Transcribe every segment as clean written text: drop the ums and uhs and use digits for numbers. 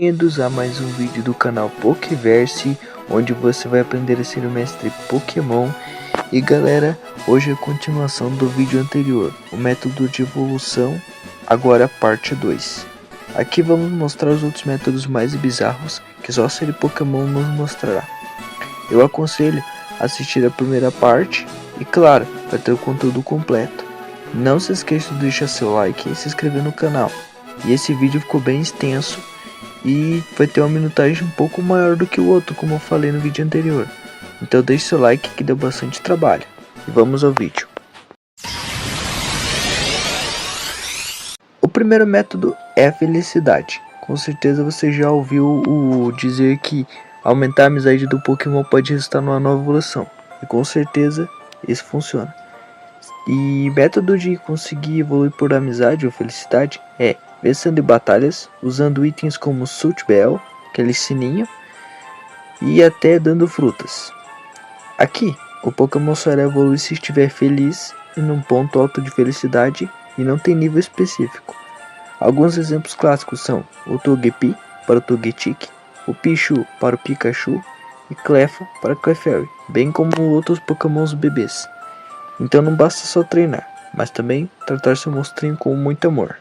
Bem-vindos a mais um vídeo do canal Pokéverse, onde você vai aprender a ser o mestre Pokémon. E galera, hoje é a continuação do vídeo anterior, o método de evolução, agora parte 2. Aqui vamos mostrar os outros métodos mais bizarros que só a série Pokémon nos mostrará. Eu aconselho assistir a primeira parte e claro, para ter o conteúdo completo. Não se esqueça de deixar seu like e se inscrever no canal. E esse vídeo ficou bem extenso e vai ter uma minutagem um pouco maior do que o outro, como eu falei no vídeo anterior. Então deixe seu like que deu bastante trabalho. E vamos ao vídeo. O primeiro método é a felicidade. Com certeza você já ouviu dizer que aumentar a amizade do Pokémon pode resultar numa nova evolução. E com certeza isso funciona. E método de conseguir evoluir por amizade ou felicidade é vencendo em batalhas, usando itens como Sult Bell, aquele sininho, e até dando frutas. Aqui, o Pokémon só irá evoluir se estiver feliz e num ponto alto de felicidade e não tem nível específico. Alguns exemplos clássicos são o Togepi para o Togetic, o Pichu para o Pikachu e Cleffa para o Clefairy, bem como outros Pokémons bebês. Então não basta só treinar, mas também tratar seu monstrinho com muito amor.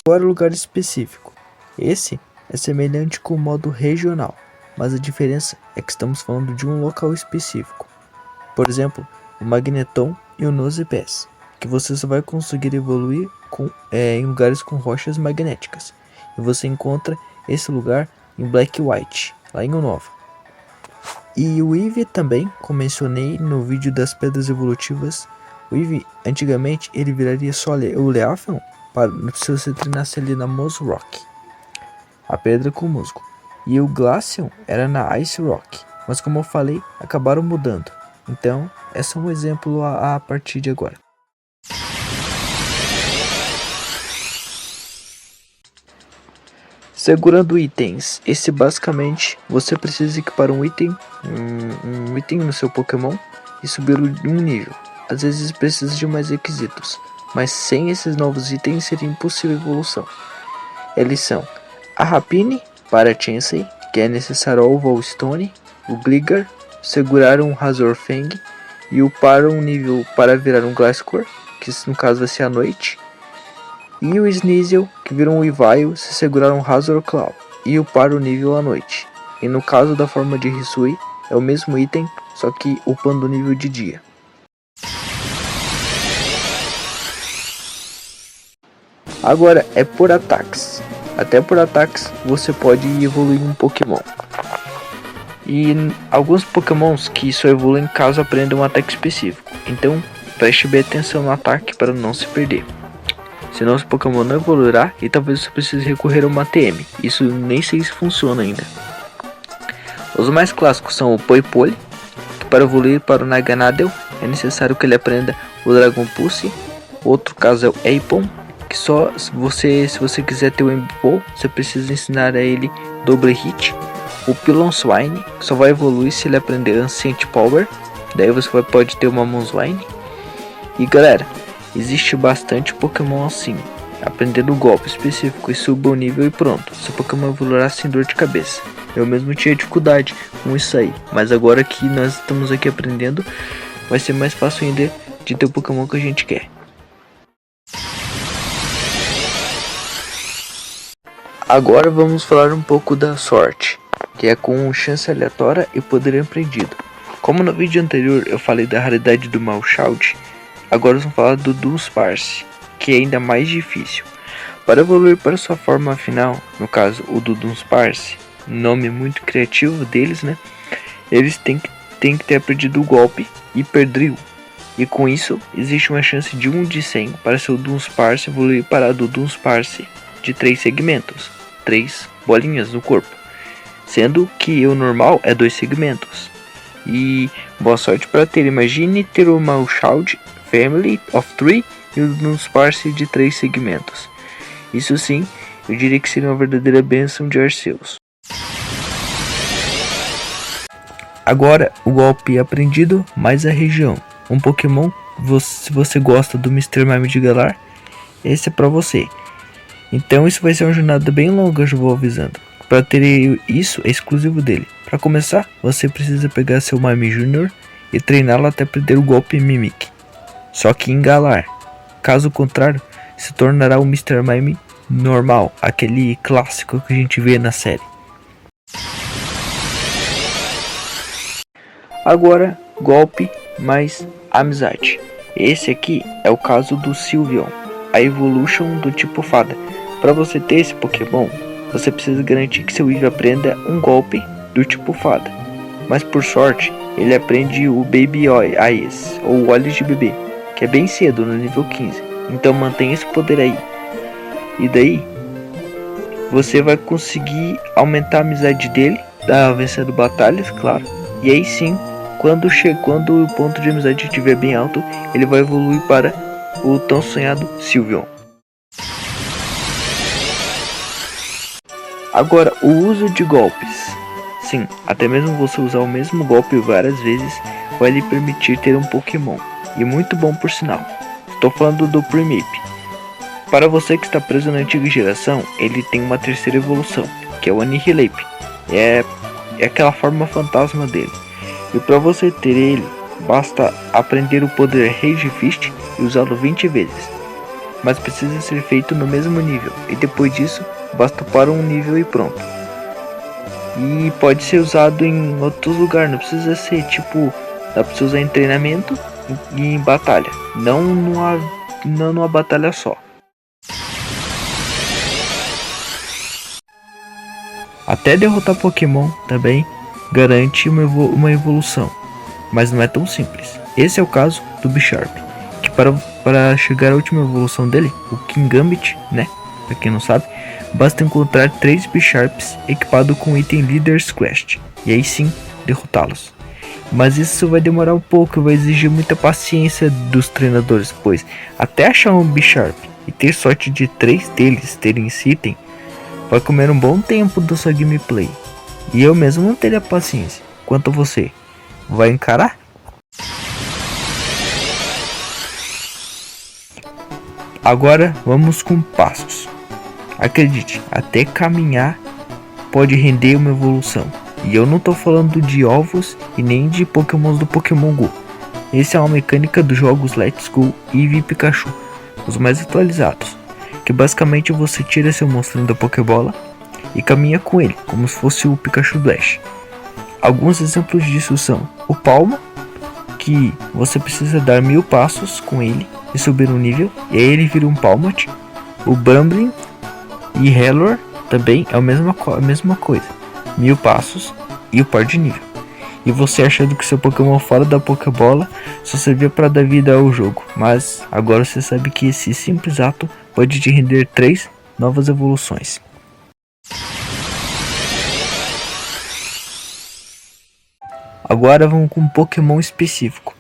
Agora lugar específico. Esse é semelhante com o modo regional, mas a diferença é que estamos falando de um local específico. Por exemplo, o Magneton e o Nosepass, que você só vai conseguir evoluir em lugares com rochas magnéticas. E você encontra esse lugar em Black White, lá em Unova. E o Eevee também, como mencionei no vídeo das pedras evolutivas, o Eevee antigamente ele viraria só o Leafeon se você treinasse ali na Moss Rock, a pedra com musgo. E o Glaceon era na Ice Rock, mas como eu falei, acabaram mudando. Então, é só um exemplo a partir de agora. Segurando itens, esse basicamente você precisa equipar um item no seu Pokémon e subir um nível. Às vezes precisa de mais requisitos, mas sem esses novos itens seria impossível a evolução. Eles são a Rapine para a Chansey, que é necessário ao Volstone, o Gligar, segurar um Razorfang e upar um nível para virar um Gliscor, que no caso vai ser à noite. E o Sneasel, que vira um Weavile se segurar um Razorclaw e upar o nível à noite. E no caso da forma de Hisui, é o mesmo item, só que upando o nível de dia. Agora é por ataques. Até por ataques você pode evoluir um Pokémon. E alguns Pokémons que só evoluem caso aprendam um ataque específico. Então preste bem atenção no ataque para não se perder. Senão o Pokémon não evoluirá e talvez você precise recorrer a uma TM. Isso nem sei se funciona ainda. Os mais clássicos são o Poipole, que para evoluir para o Naganadel é necessário que ele aprenda o Dragon Pulse. Outro caso é o Aipom, que só se você quiser ter o Embool, você precisa ensinar a ele Double Hit. O Pilonswine, que só vai evoluir se ele aprender Ancient Power, daí você pode ter uma Monswine. E galera, existe bastante Pokémon assim, aprendendo um golpe específico e suba o nível e pronto, seu Pokémon evoluirá sem dor de cabeça. Eu mesmo tinha dificuldade com isso aí, mas agora que nós estamos aqui aprendendo, vai ser mais fácil ainda de ter o Pokémon que a gente quer. Agora vamos falar um pouco da sorte, que é com chance aleatória e poder aprendido. Como no vídeo anterior eu falei da raridade do Malshald, agora vamos falar do Dunsparce, que é ainda mais difícil. Para evoluir para sua forma final, no caso o do Dunsparce, nome muito criativo deles, né? Eles têm que ter aprendido o golpe Hyperdrill. E com isso, existe uma chance de 1 de 100 para seu Dunsparce evoluir para do Dunsparce de 3 segmentos, 3 bolinhas no corpo, sendo que o normal é 2 segmentos. E boa sorte para ter. Imagine ter o Malshald Family of 3 e o Dunsparce de 3 segmentos. Isso sim, eu diria que seria uma verdadeira bênção de Arceus. Agora, o golpe aprendido mais a região. Um Pokémon, se você gosta do Mr. Mime de Galar, esse é para você. Então isso vai ser uma jornada bem longa, eu já vou avisando. Para ter isso é exclusivo dele. Para começar, você precisa pegar seu Mime Jr. e treiná-lo até aprender o golpe Mimic. Só que engalar. Caso contrário, se tornará o Mr. Mime normal, aquele clássico que a gente vê na série. Agora, golpe mais amizade. Esse aqui é o caso do Sylveon, a Evolution do tipo Fada. Para você ter esse Pokémon, você precisa garantir que seu Eevee aprenda um golpe do tipo Fada. Mas por sorte, ele aprende o Baby Eyes, ou Olhos de Bebê, que é bem cedo, no nível 15. Então mantenha esse poder aí. E daí, você vai conseguir aumentar a amizade dele, vencendo batalhas, claro. E aí sim, quando o ponto de amizade estiver bem alto, ele vai evoluir para o tão sonhado Sylveon. Agora, o uso de golpes. Sim, até mesmo você usar o mesmo golpe várias vezes vai lhe permitir ter um Pokémon. E muito bom por sinal. Estou falando do Primeape. Para você que está preso na antiga geração, ele tem uma terceira evolução, que é o Annihilape. É aquela forma fantasma dele. E para você ter ele, basta aprender o poder Rage Fist e usá-lo 20 vezes. Mas precisa ser feito no mesmo nível, e depois disso, basta upar um nível e pronto. E pode ser usado em outros lugares, não precisa ser tipo, dá para você usar em treinamento e em batalha, não numa batalha só. Até derrotar Pokémon também garante uma evolução, mas não é tão simples. Esse é o caso do Bisharp, que para chegar à última evolução dele, o Kingambit, né? Pra quem não sabe, basta encontrar 3 Bisharps equipados com o item Leader's Quest, e aí sim derrotá-los. Mas isso vai demorar um pouco e vai exigir muita paciência dos treinadores, pois até achar um Bisharp e ter sorte de 3 deles terem esse item, vai comer um bom tempo da sua gameplay. E eu mesmo não teria paciência. Quanto a você, vai encarar? Agora vamos com passos. Acredite, até caminhar pode render uma evolução. E eu não tô falando de ovos e nem de Pokémons do Pokémon GO. Essa é uma mecânica dos jogos Let's Go, Eevee e Pikachu, os mais atualizados, que basicamente você tira seu monstrinho da Pokébola e caminha com ele, como se fosse o Pikachu do Ash. Alguns exemplos disso são o Palma, que você precisa dar 1000 passos com ele e subir um nível, e aí ele vira um Palmot. O Bumbling e Hellor também é a mesma coisa, 1000 passos e o par de nível. E você achando que seu Pokémon fora da Pokébola só servia para dar vida ao jogo, mas agora você sabe que esse simples ato pode te render 3 novas evoluções. Agora vamos com um Pokémon específico.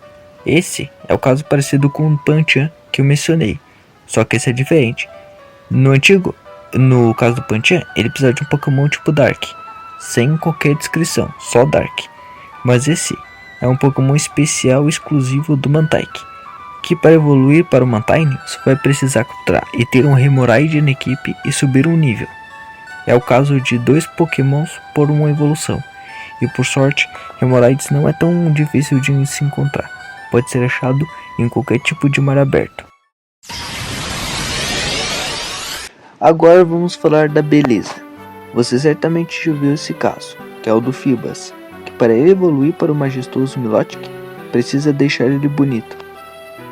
Esse é o caso parecido com o Pancham que eu mencionei, só que esse é diferente. No caso do Pancham, ele precisava de um Pokémon tipo Dark, sem qualquer descrição, só Dark. Mas esse é um Pokémon especial exclusivo do Mantike, que para evoluir para o Mantine, você vai precisar capturar e ter um Remoraid na equipe e subir um nível. É o caso de 2 Pokémons por uma evolução. E por sorte, Hemorrhoids não é tão difícil de se encontrar. Pode ser achado em qualquer tipo de mar aberto. Agora vamos falar da beleza. Você certamente já viu esse caso, que é o do Feebas, que para ele evoluir para o majestoso Milotic, precisa deixar ele bonito.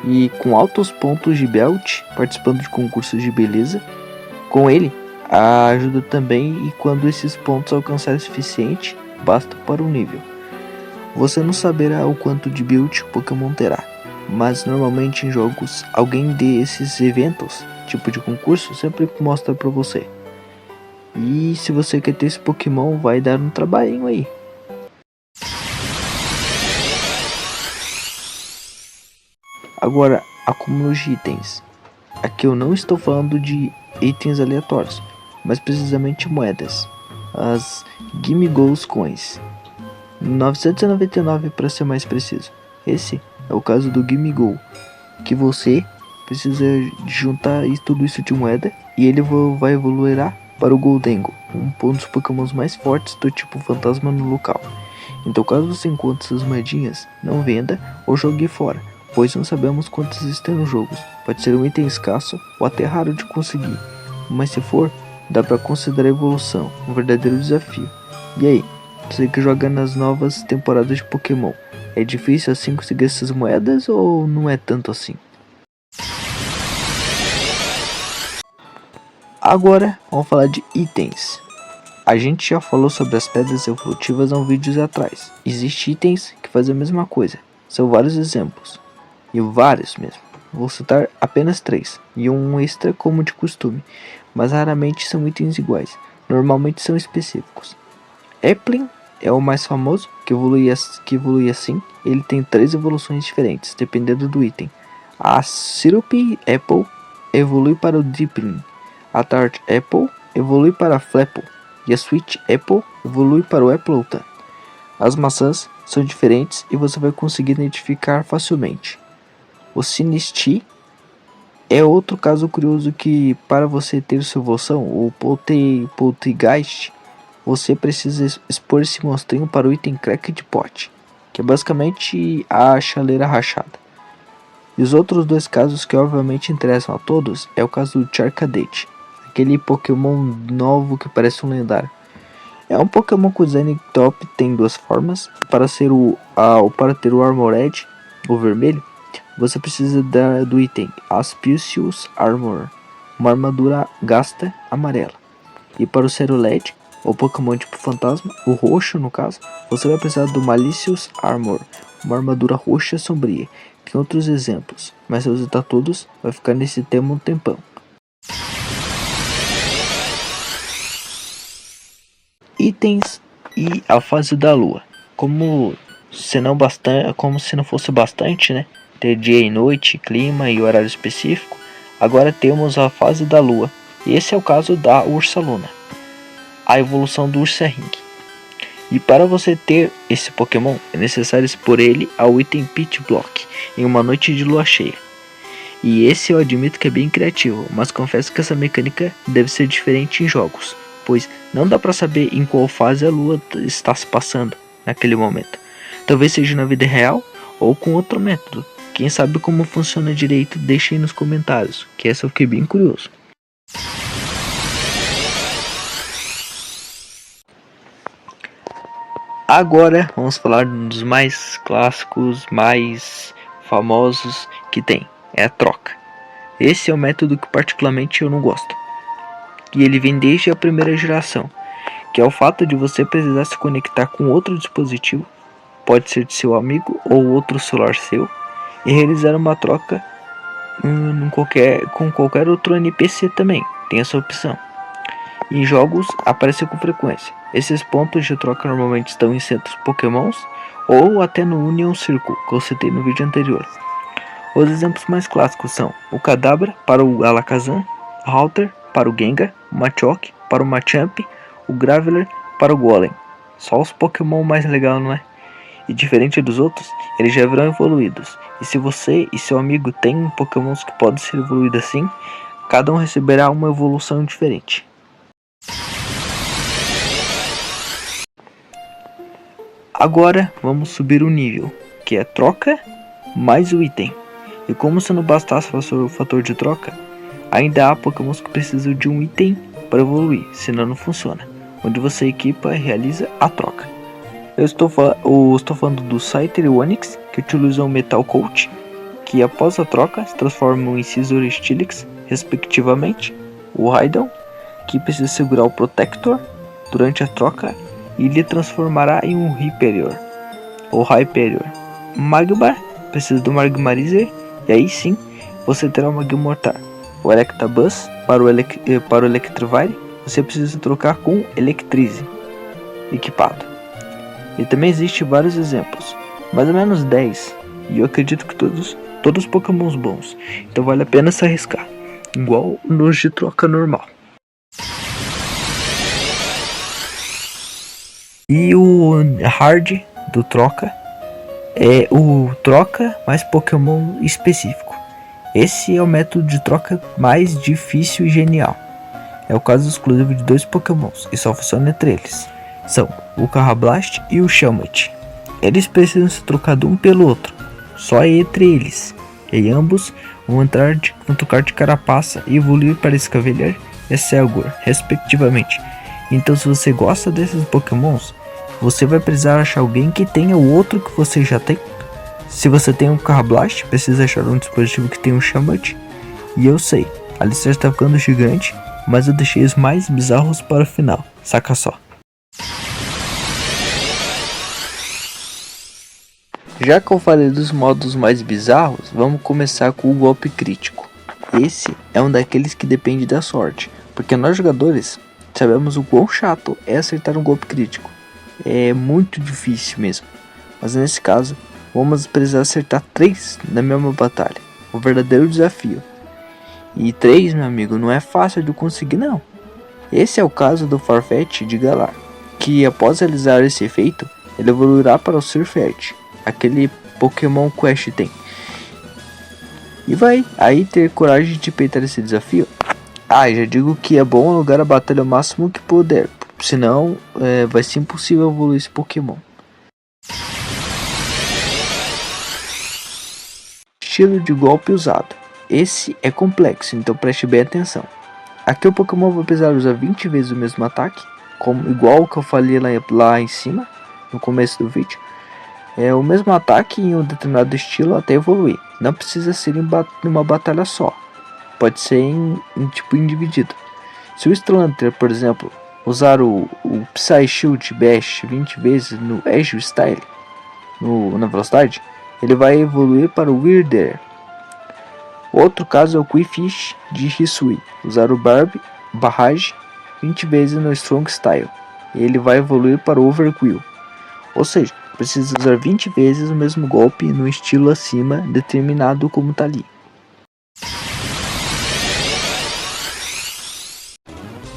E com altos pontos de belt, participando de concursos de beleza, com ele, a ajuda também, e quando esses pontos alcançarem o suficiente, basta para um nível. Você não saberá o quanto de build o Pokémon terá, mas normalmente em jogos, alguém desses eventos, tipo de concurso, sempre mostra para você. E se você quer ter esse Pokémon, vai dar um trabalhinho aí. Agora, acúmulo de itens. Aqui eu não estou falando de itens aleatórios, mas precisamente moedas. As Gimme Goals Coins, 999 para ser mais preciso. Esse é o caso do Gimme Go, que você precisa juntar tudo isso de moeda e ele vai evoluir para o Goldengo, um dos pokémons mais fortes do tipo fantasma no local. Então caso você encontre essas moedinhas, não venda ou jogue fora, pois não sabemos quantas existem no jogo. Pode ser um item escasso ou até raro de conseguir, mas se for, dá para considerar a evolução, um verdadeiro desafio. E aí, você que joga nas novas temporadas de Pokémon, é difícil assim conseguir essas moedas ou não é tanto assim? Agora vamos falar de itens. A gente já falou sobre as pedras evolutivas há um vídeo atrás. Existem itens que fazem a mesma coisa. São vários exemplos. E vários mesmo. Vou citar apenas 3. E um extra como de costume. Mas raramente são itens iguais. Normalmente são específicos. Applin é o mais famoso, que evolui assim. Ele tem 3 evoluções diferentes, dependendo do item. A Syrup Apple evolui para o Deepling. A Tart Apple evolui para a Flapple. E a Sweet Apple evolui para o Appleton. As maçãs são diferentes e você vai conseguir identificar facilmente. O Sinistee é outro caso curioso que, para você ter sua evolução, o Poltergeist, você precisa expor esse monstrinho para o item Cracked Pot, que é basicamente a chaleira rachada. E os outros 2 casos que obviamente interessam a todos é o caso do Charcadet, aquele Pokémon novo que parece um lendário. É um Pokémon com design top, tem 2 formas. Para ter o Armored, o vermelho, você precisa do item Aspicious Armor, uma armadura gasta amarela. E para o Cerulege, o Pokémon tipo fantasma, o roxo no caso, você vai precisar do Malicious Armor, uma armadura roxa sombria. Tem outros exemplos, mas se eu citar todos, vai ficar nesse tema um tempão. Itens e a fase da lua. Como se não fosse bastante, né? Ter dia e noite, clima e horário específico. Agora temos a fase da lua. E esse é o caso da Ursaluna, a evolução do Ursaring. E para você ter esse Pokémon, é necessário expor ele ao item Pitch Block em uma noite de lua cheia. E esse eu admito que é bem criativo, mas confesso que essa mecânica deve ser diferente em jogos, pois não dá para saber em qual fase a lua está se passando naquele momento. Talvez seja na vida real ou com outro método. Quem sabe como funciona direito, deixe aí nos comentários, que essa eu fiquei bem curioso. Agora vamos falar dos mais clássicos, mais famosos que tem, é a troca. Esse é o método que particularmente eu não gosto. E ele vem desde a primeira geração, que é o fato de você precisar se conectar com outro dispositivo, pode ser de seu amigo ou outro celular seu, e realizar uma troca com qualquer outro NPC também, tem essa opção. Em jogos aparece com frequência. Esses pontos de troca normalmente estão em centros Pokémons ou até no Union Circle, que eu citei no vídeo anterior. Os exemplos mais clássicos são o Kadabra para o Alakazam, o Halter para o Gengar, o Machoke para o Machamp, o Graveler para o Golem. Só os Pokémon mais legais, não é? E diferente dos outros, eles já virão evoluídos. E se você e seu amigo têm Pokémons que podem ser evoluídos assim, cada um receberá uma evolução diferente. Agora vamos subir o nível, que é troca mais o item. E como se não bastasse o fator de troca, ainda há Pokémons que precisam de um item para evoluir, senão não funciona. Onde você equipa e realiza a troca. Eu estou falando do Scyther e o Onix, que utilizam o Metal Coat, que após a troca se transformam em Scizor e Steelix, respectivamente. O Raidon, que precisa segurar o Protector durante a troca e lhe transformará em um Hyperior ou Hyperior. Magmar precisa do Magmarizer e aí sim você terá o Magmortar. O Electabuzz para o Electivire você precisa trocar com Electrize equipado. E também existem vários exemplos, mais ou menos 10, e eu acredito que todos Pokémons bons, então vale a pena se arriscar, igual nos de troca normal. E o hard do troca é o troca mais Pokémon específico. Esse é o método de troca mais difícil e genial. É o caso exclusivo de 2 Pokémons e só funciona entre eles. São o Karrablast e o Shelmet. Eles precisam ser trocados um pelo outro, só entre eles. E ambos vão trocar de carapaça e evoluir para Escavalier e Selgor, respectivamente. Então, se você gosta desses Pokémons, você vai precisar achar alguém que tenha o outro que você já tem. Se você tem um Karrablast, precisa achar um dispositivo que tenha um Shelmet. E eu sei, a lista está ficando gigante, mas eu deixei os mais bizarros para o final, saca só. Já que eu falei dos modos mais bizarros, vamos começar com o golpe crítico. Esse é um daqueles que depende da sorte, porque nós jogadores sabemos o quão chato é acertar um golpe crítico. É muito difícil mesmo, mas nesse caso vamos precisar acertar 3 na mesma batalha, um verdadeiro desafio. E 3, meu amigo, não é fácil de conseguir não. Esse é o caso do Farfetch de Galar, que após realizar esse efeito, ele evoluirá para o Surfetch, aquele Pokémon que o Ash tem. E vai aí ter coragem de peitar esse desafio? Já digo que é bom alugar a batalha o máximo que puder, senão vai ser impossível evoluir esse Pokémon. Estilo de golpe usado. Esse é complexo, então preste bem atenção. Aqui o Pokémon vai precisar usar 20 vezes o mesmo ataque, igual que eu falei lá em cima, no começo do vídeo. É o mesmo ataque em um determinado estilo até evoluir. Não precisa ser em uma batalha só. Pode ser em tipo indivíduo. Se o Slanter, por exemplo, usar o Psy-Shield Bash 20 vezes no Edge Style, na velocidade, ele vai evoluir para o Weirder. Outro caso é o Qwilfish de Hisui, usar o Barrage 20 vezes no Strong Style, e ele vai evoluir para o Overquill. Ou seja, precisa usar 20 vezes o mesmo golpe no estilo acima determinado como tá ali.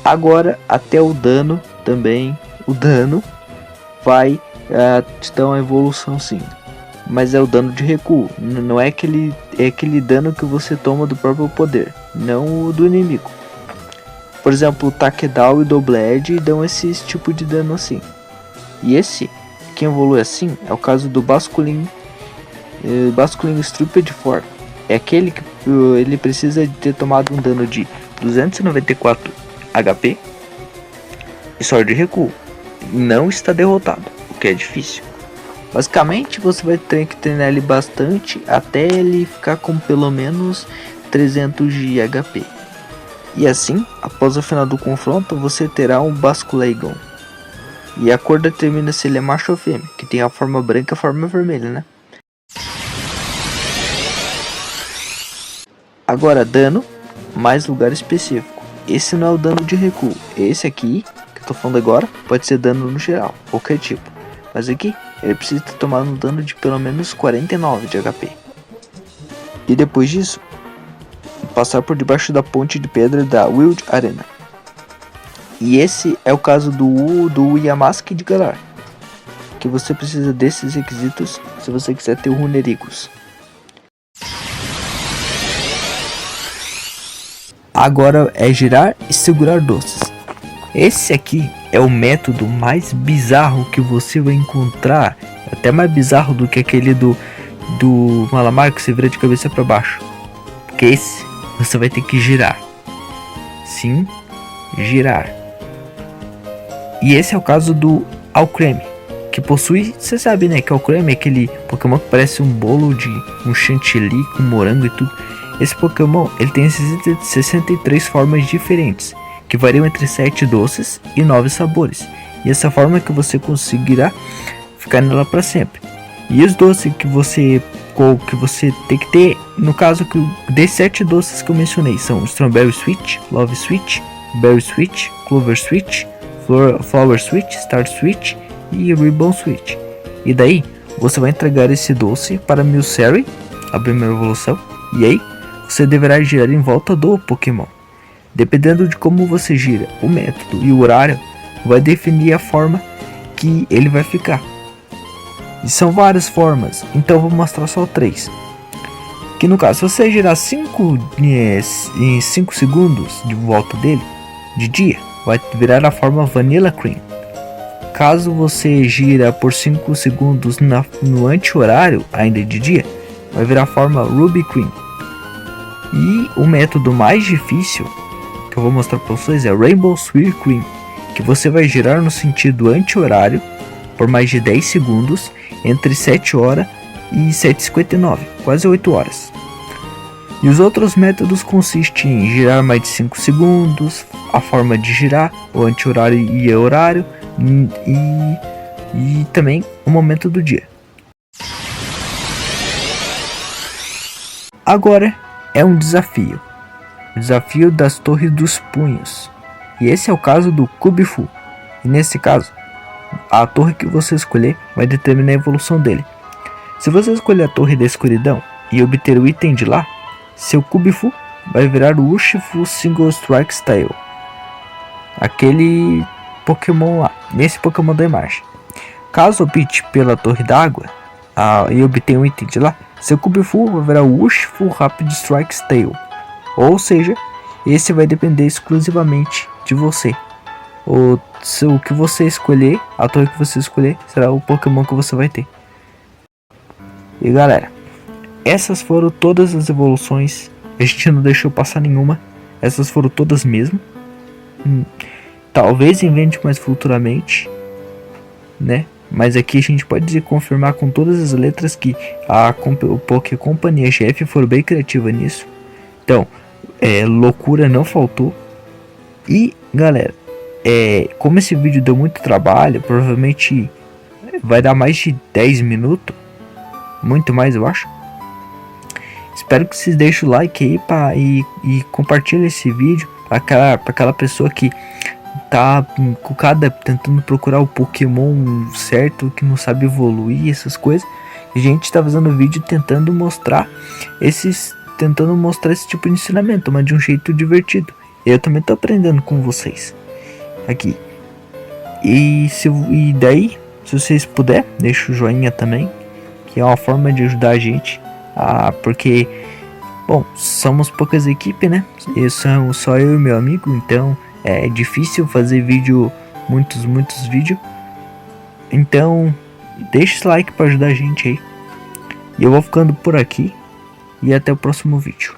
Agora até o dano também, o dano vai te dar uma evolução sim, mas é o dano de recuo, não é aquele dano que você toma do próprio poder, não o do inimigo. Por exemplo, o Takedal e o Double Edge dão esse tipo de dano assim. E esse, quem evolui assim, é o caso do Basculin Stupid Form. É aquele que ele precisa de ter tomado um dano de 294 HP e só de recuo. Não está derrotado, o que é difícil. Basicamente você vai ter que treinar ele bastante até ele ficar com pelo menos 300 de HP. E assim, após o final do confronto, você terá um Basculegon. E a cor determina se ele é macho ou fêmea, que tem a forma branca e a forma vermelha, né? Agora, dano mais lugar específico. Esse não é o dano de recuo. Esse aqui, que eu tô falando agora, pode ser dano no geral, qualquer tipo. Mas aqui, ele precisa ter tomado um dano de pelo menos 49 de HP. E depois disso, passar por debaixo da ponte de pedra da Wild Arena. E esse é o caso do Yamask de Galar, que você precisa desses requisitos se você quiser ter o Runerigus. Agora é girar e segurar doces. Esse aqui é o método mais bizarro que você vai encontrar, até mais bizarro do que aquele do Malamar que você vira de cabeça para baixo. Porque esse você vai ter que girar. Sim, girar. E esse é o caso do Alcremie, que possui, você sabe, né, que o Alcremie é aquele Pokémon que parece um bolo de um chantilly com morango e tudo. Esse Pokémon, ele tem 63 formas diferentes, que variam entre 7 doces e 9 sabores. E essa forma é que você conseguirá ficar nela para sempre. E os doces que você tem que ter, no caso desses 7 doces que eu mencionei, são Strawberry Sweet, Love Sweet, Berry Sweet, Clover Sweet, Flower Sweet, Star Sweet e Ribbon Sweet. E daí você vai entregar esse doce para Milcery, a primeira evolução, e aí você deverá girar em volta do Pokémon. Dependendo de como você gira, o método e o horário vai definir a forma que ele vai ficar. E são várias formas, então vou mostrar só 3. Que no caso, se você girar 5 em 5 segundos de volta dele, de dia, vai virar a forma Vanilla Cream. Caso você gira por 5 segundos no anti-horário, ainda de dia, vai virar a forma Ruby Cream. E o método mais difícil que eu vou mostrar para vocês é Rainbow Sweet Cream, que você vai girar no sentido anti-horário por mais de 10 segundos entre 7 horas e 7h59, quase 8 horas. E os outros métodos consistem em girar mais de 5 segundos, a forma de girar, o anti-horário e o horário, e também o momento do dia. Agora é um desafio. O desafio das torres dos punhos. E esse é o caso do Kubifu. E nesse caso, a torre que você escolher vai determinar a evolução dele. Se você escolher a torre da escuridão e obter o item de lá, seu Kubifu vai virar o Urshifu Single Strike Style. Aquele Pokémon lá, nesse Pokémon da imagem. Caso opte pela torre d'água e obtenha um item de lá, seu Kubifu vai virar o Urshifu Rapid Strike Style. Ou seja, esse vai depender exclusivamente de você. O que você escolher, a torre que você escolher, será o Pokémon que você vai ter. E galera, essas foram todas as evoluções. A gente não deixou passar nenhuma. Essas foram todas mesmo. Talvez invente mais futuramente, né? Mas aqui a gente pode confirmar com todas as letras que o Poké Companhia GF foram bem criativa nisso. Então, loucura não faltou. E galera, como esse vídeo deu muito trabalho, provavelmente vai dar mais de 10 minutos. Muito mais, eu acho. Espero que vocês deixem o like aí e compartilhem esse vídeo para aquela pessoa que tá cucada tentando procurar o Pokémon certo, que não sabe evoluir, essas coisas. A gente tá fazendo vídeo tentando mostrar esse tipo de ensinamento, mas de um jeito divertido. Eu também tô aprendendo com vocês aqui. E daí, se vocês puderem, deixa o joinha também, que é uma forma de ajudar a gente. Porque, bom, somos poucas equipes, né? Só eu e meu amigo, então é difícil fazer vídeo, muitos vídeos. Então, deixa esse like para ajudar a gente aí. E eu vou ficando por aqui e até o próximo vídeo.